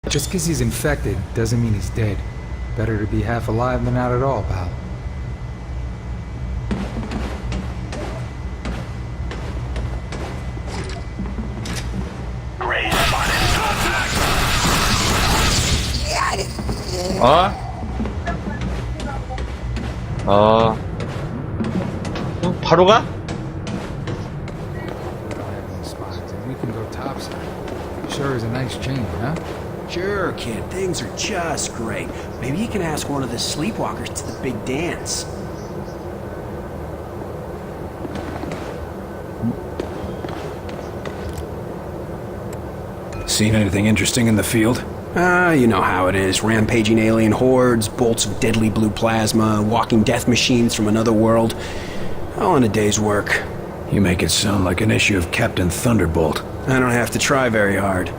Just 'cause he's infected doesn't mean he's dead. Better to be half alive than not at all, pal. 어? 바로 가? We can go topside. Sure is a nice change, huh? Sure, kid. Things are just great. Maybe you can ask one of the sleepwalkers to the big dance. Seen anything interesting in the field? You know how it is. Rampaging alien hordes, bolts of deadly blue plasma, walking death machines from another world. All in a day's work. You make it sound like an issue of Captain Thunderbolt. I don't have to try very hard.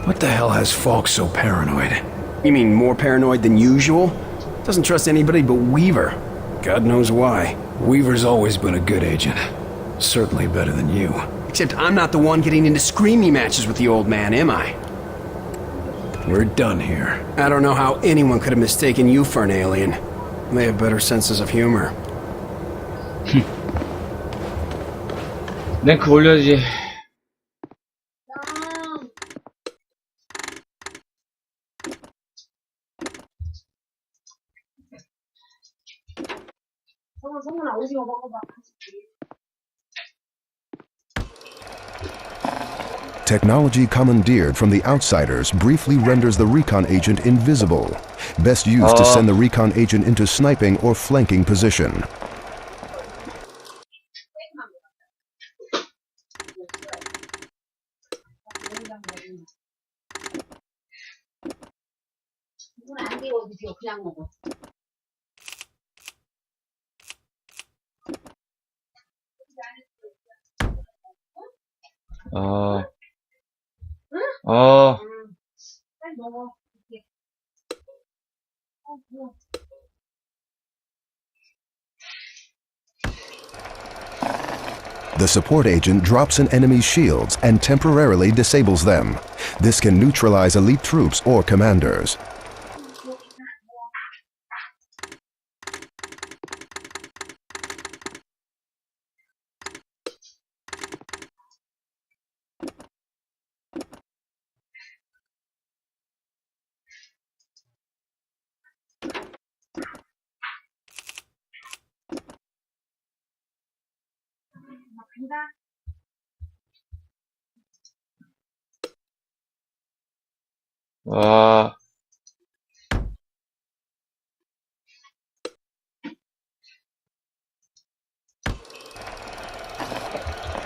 What the hell has Falk so paranoid? You mean more paranoid than usual? Doesn't trust anybody but Weaver. God knows why. Weaver's always been a good agent. Certainly better than you. Except I'm not the one getting into screamy matches with the old man, am I? We're done here. I don't know how anyone could have mistaken you for an alien. They have better senses of humor. 랭크 올려야지. 성훈아 오징어 먹어봐. Technology commandeered from the outsiders briefly renders the recon agent invisible. Best used to send the recon agent into sniping or flanking position. 안 데워 드세요. 그냥 먹어. 빨리 먹어. The support agent drops an enemy's shields and temporarily disables them. This can neutralize elite troops or commanders.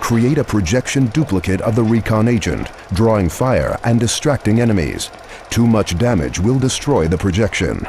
Create a projection duplicate of the recon agent, drawing fire and distracting enemies. Too much damage will destroy the projection.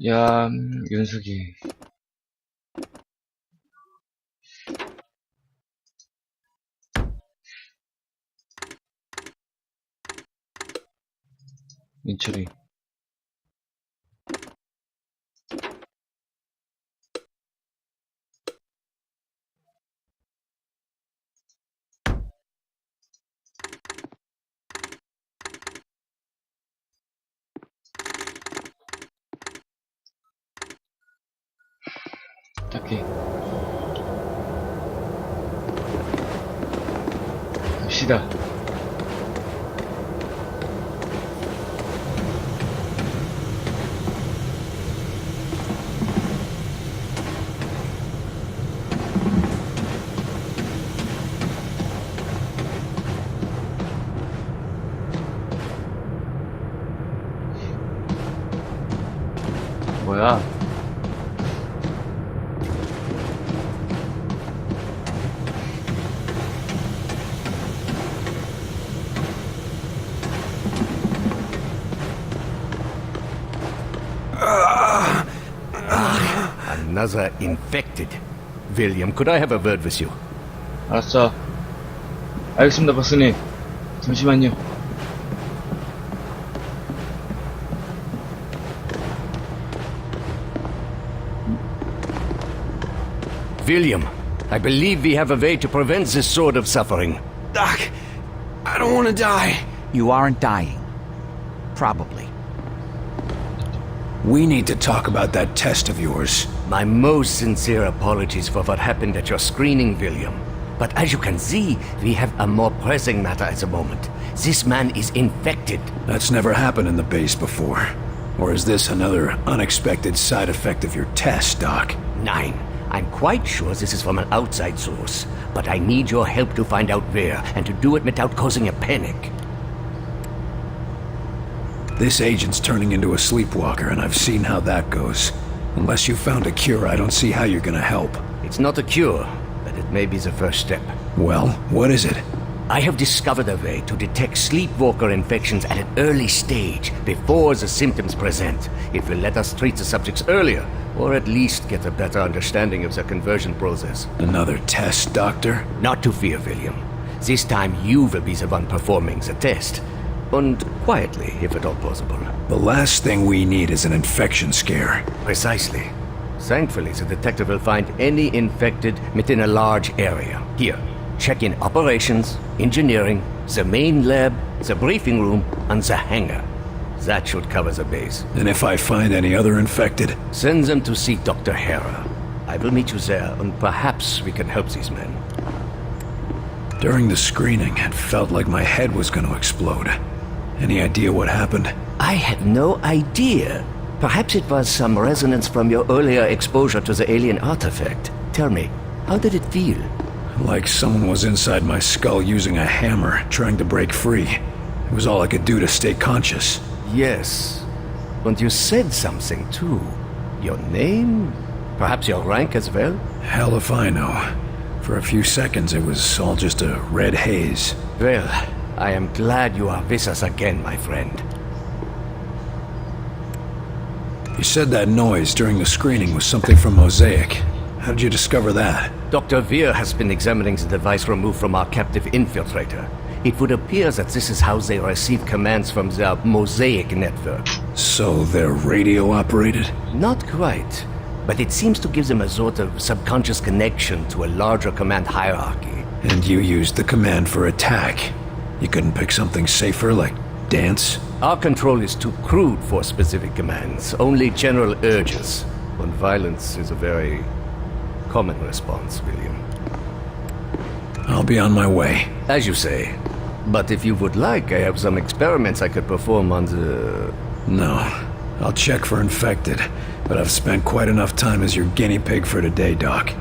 야, 윤석이. 민철이. 딱히 갑시다. 뭐야? another infected. William, could I have a word with you? 알았어. 알겠습니다, 박사님. 잠시만요. William, I believe we have a way to prevent this sort of suffering. Doc, I don't want to die. You aren't dying. Probably. We need to talk about that test of yours. My most sincere apologies for what happened at your screening, William. But as you can see, we have a more pressing matter at the moment. This man is infected. That's never happened in the base before. Or is this another unexpected side effect of your test, Doc? Nine. I'm quite sure this is from an outside source, but I need your help to find out where, and to do it without causing a panic. This agent's turning into a sleepwalker, and I've seen how that goes. Unless you found a cure, I don't see how you're gonna help. It's not a cure, but it may be the first step. Well, what is it? I have discovered a way to detect sleepwalker infections at an early stage, before the symptoms present. It will let us treat the subjects earlier, or at least get a better understanding of the conversion process. Another test, Doctor? Not to fear, William. This time you will be the one performing the test. And quietly, if at all possible. The last thing we need is an infection scare. Precisely. Thankfully, the detective will find any infected within a large area. Here, check in operations, engineering, the main lab, the briefing room, and the hangar. That should cover the base. And if I find any other infected? Send them to see Dr. Hera. I will meet you there, and perhaps we can help these men. During the screening, it felt like my head was going to explode. Any idea what happened? I have no idea. Perhaps it was some resonance from your earlier exposure to the alien artifact. Tell me, how did it feel? Like someone was inside my skull using a hammer, trying to break free. It was all I could do to stay conscious. Yes. And you said something, too. Your name? Perhaps your rank as well? Hell if I know. For a few seconds, it was all just a red haze. Well, I am glad you are with us again, my friend. You said that noise during the screening was something from Mosaic. How did you discover that? Dr. Veer has been examining the device removed from our captive infiltrator. It would appear that this is how they receive commands from the Mosaic network. So they're radio operated? Not quite, but it seems to give them a sort of subconscious connection to a larger command hierarchy. And you used the command for attack. You couldn't pick something safer, like dance? Our control is too crude for specific commands, only general urges. And violence is a very common response, William. I'll be on my way. As you say. But if you would like, I have some experiments I could perform on the... No. I'll check for infected, but I've spent quite enough time as your guinea pig for today, Doc.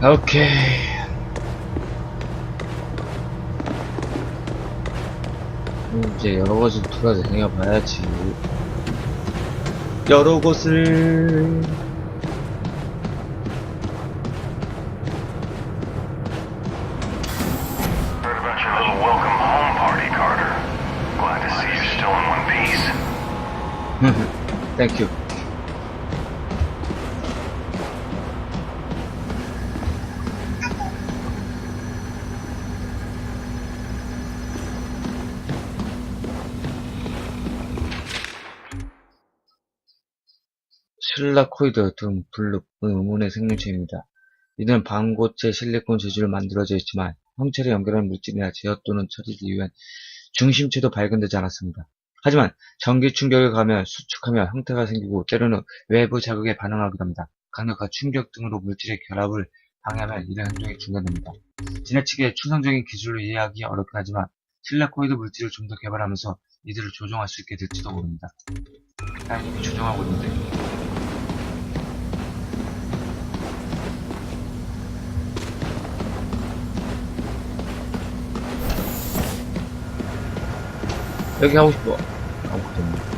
오케이. 이제 여러 곳을 돌아다녀 봐야지. 여러 곳을. Heard about your little welcome home party, Carter. Glad to see you're still in one piece. Thank you. 실라코이드 등 블룩 의문의 생명체입니다. 이는 반고체 실리콘 재질로 만들어져 있지만 형체를 연결하는 물질이나 제어 또는 처리를 위한 중심체도 발견되지 않았습니다. 하지만 전기 충격을 가하면 수축하며 형태가 생기고 때로는 외부 자극에 반응하기도 합니다. 강력한 충격 등으로 물질의 결합을 방해하면 이런 행동이 중단됩니다. 지나치게 추상적인 기술로 이해하기 어렵긴 하지만 실라코이드 물질을 좀 더 개발하면서 이들을 조종할 수 있게 될지도 모릅니다. 난 이미 조종하고 있는데. 여기 하고 싶어. 아무것도 없네.